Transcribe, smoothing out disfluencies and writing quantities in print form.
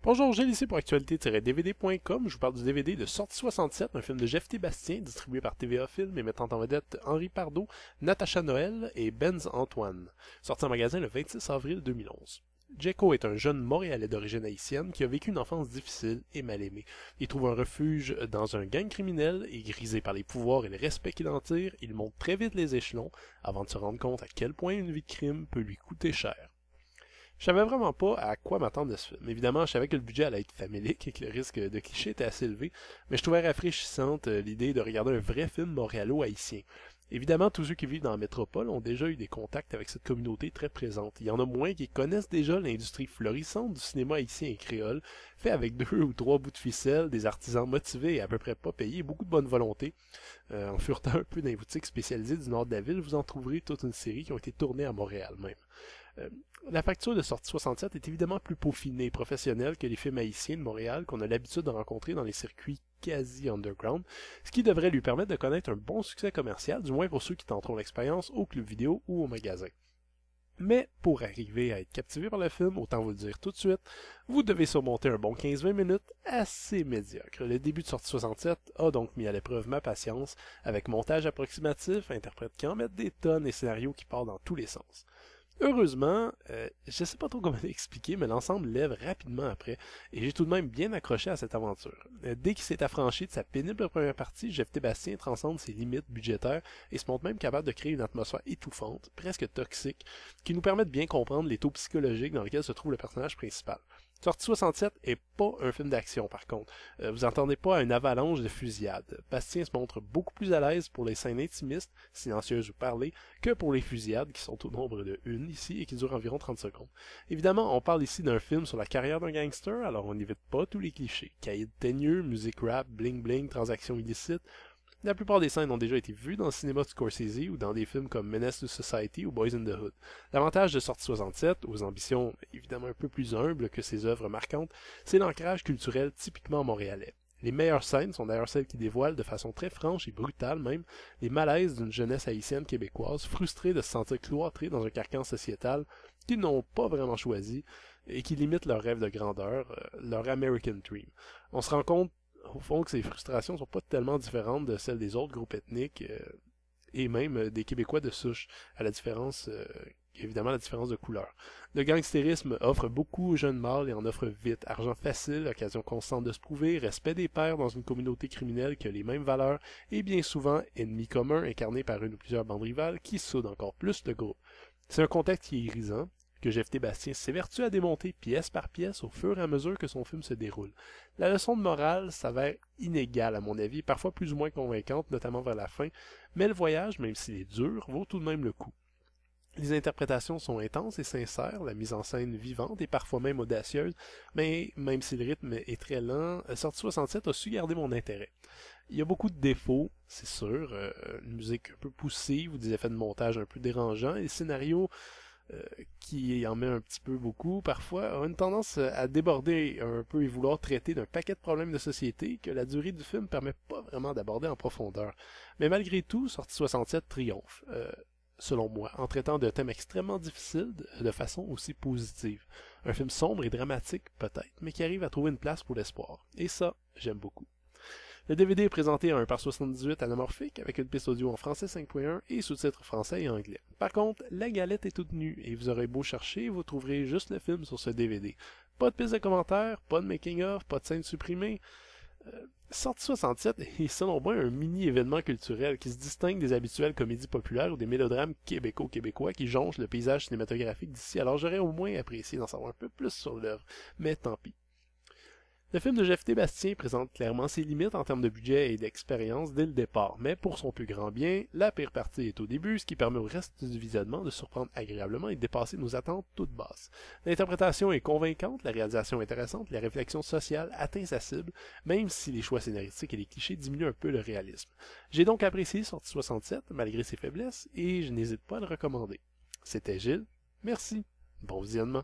Bonjour, Gilles ici pour actualité-dvd.com. Je vous parle du DVD de Sortie 67, un film de Jeff T. Bastien, distribué par TVA Film et mettant en vedette Henri Pardo, Natacha Noël et Benz Antoine. Sorti en magasin le 26 avril 2011. Jeko est un jeune Montréalais d'origine haïtienne qui a vécu une enfance difficile et mal aimée. Il trouve un refuge dans un gang criminel et grisé par les pouvoirs et le respect qu'il en tire, il monte très vite les échelons avant de se rendre compte à quel point une vie de crime peut lui coûter cher. Je savais vraiment pas à quoi m'attendre de ce film. Évidemment, je savais que le budget allait être famélique et que le risque de cliché était assez élevé, mais je trouvais rafraîchissante l'idée de regarder un vrai film montréalo-haïtien. Évidemment, tous ceux qui vivent dans la métropole ont déjà eu des contacts avec cette communauté très présente. Il y en a moins qui connaissent déjà l'industrie florissante du cinéma haïtien et créole, fait avec 2 ou 3 bouts de ficelle, des artisans motivés et à peu près pas payés, beaucoup de bonne volonté. En furetant un peu dans les boutiques spécialisées du nord de la ville, vous en trouverez toute une série qui ont été tournées à Montréal même. Euh, la facture de sortie 67 est évidemment plus peaufinée et professionnelle que les films haïtiens de Montréal qu'on a l'habitude de rencontrer dans les circuits quasi underground, ce qui devrait lui permettre de connaître un bon succès commercial, du moins pour ceux qui tenteront l'expérience au club vidéo ou au magasin. Mais pour arriver à être captivé par le film, autant vous le dire tout de suite, vous devez surmonter un bon 15-20 minutes assez médiocre. Le début de sortie 67 a donc mis à l'épreuve ma patience, avec montage approximatif, interprète qui en mettent des tonnes et scénario qui part dans tous les sens. Heureusement, je sais pas trop comment l'expliquer, mais l'ensemble lève rapidement après, et j'ai tout de même bien accroché à cette aventure. Dès qu'il s'est affranchi de sa pénible première partie, Jeff T. Bastien transcende ses limites budgétaires et se montre même capable de créer une atmosphère étouffante, presque toxique, qui nous permet de bien comprendre les taux psychologiques dans lesquels se trouve le personnage principal. Sortie 67 est pas un film d'action par contre. Vous entendez pas à une avalanche de fusillades. Bastien se montre beaucoup plus à l'aise pour les scènes intimistes, silencieuses ou parlées, que pour les fusillades, qui sont au nombre de une ici et qui durent environ 30 secondes. Évidemment, on parle ici d'un film sur la carrière d'un gangster, alors on n'évite pas tous les clichés. Cahier teigneux, musique rap, bling bling, transactions illicites. La plupart des scènes ont déjà été vues dans le cinéma de Scorsese ou dans des films comme Menace to Society ou Boys in the Hood. L'avantage de Sortie 67, aux ambitions évidemment un peu plus humbles que ses œuvres marquantes, c'est l'ancrage culturel typiquement montréalais. Les meilleures scènes sont d'ailleurs celles qui dévoilent de façon très franche et brutale même les malaises d'une jeunesse haïtienne québécoise frustrée de se sentir cloîtrée dans un carcan sociétal qu'ils n'ont pas vraiment choisi et qui limite leur rêve de grandeur, leur American Dream. On se rend compte au fond que ces frustrations sont pas tellement différentes de celles des autres groupes ethniques et même des Québécois de souche, à la différence évidemment la différence de couleur. Le gangstérisme offre beaucoup aux jeunes mâles et en offre vite. Argent facile, occasion constante de se prouver, respect des pairs dans une communauté criminelle qui a les mêmes valeurs et bien souvent ennemi commun incarné par une ou plusieurs bandes rivales qui soudent encore plus le groupe. C'est un contexte qui est grisant, que Jeff T. Bastien s'évertue à démonter pièce par pièce au fur et à mesure que son film se déroule. La leçon de morale s'avère inégale à mon avis, parfois plus ou moins convaincante, notamment vers la fin, mais le voyage, même s'il est dur, vaut tout de même le coup. Les interprétations sont intenses et sincères, la mise en scène vivante et parfois même audacieuse, mais même si le rythme est très lent, Sortie 67 a su garder mon intérêt. Il y a beaucoup de défauts, c'est sûr, une musique un peu poussive ou des effets de montage un peu dérangeants, et le scénario qui en met un petit peu beaucoup, parfois, a une tendance à déborder un peu et vouloir traiter d'un paquet de problèmes de société que la durée du film permet pas vraiment d'aborder en profondeur. Mais malgré tout, Sortie 67 triomphe, selon moi, en traitant de thèmes extrêmement difficiles de façon aussi positive. Un film sombre et dramatique, peut-être, mais qui arrive à trouver une place pour l'espoir. Et ça, j'aime beaucoup. Le DVD est présenté à 1:78 anamorphique avec une piste audio en français 5.1 et sous-titres français et anglais. Par contre, la galette est toute nue et vous aurez beau chercher, vous trouverez juste le film sur ce DVD. Pas de piste de commentaires, pas de making-of, pas de scène supprimée. Sortie 67 est selon moi un mini-événement culturel qui se distingue des habituelles comédies populaires ou des mélodrames québéco-québécois qui jonchent le paysage cinématographique d'ici, alors j'aurais au moins apprécié d'en savoir un peu plus sur l'œuvre, mais tant pis. Le film de Jeff T. Bastien présente clairement ses limites en termes de budget et d'expérience dès le départ, mais pour son plus grand bien, la pire partie est au début, ce qui permet au reste du visionnement de surprendre agréablement et de dépasser nos attentes toutes basses. L'interprétation est convaincante, la réalisation intéressante, la réflexion sociale atteint sa cible, même si les choix scénaristiques et les clichés diminuent un peu le réalisme. J'ai donc apprécié Sortie 67, malgré ses faiblesses, et je n'hésite pas à le recommander. C'était Gilles, merci, bon visionnement.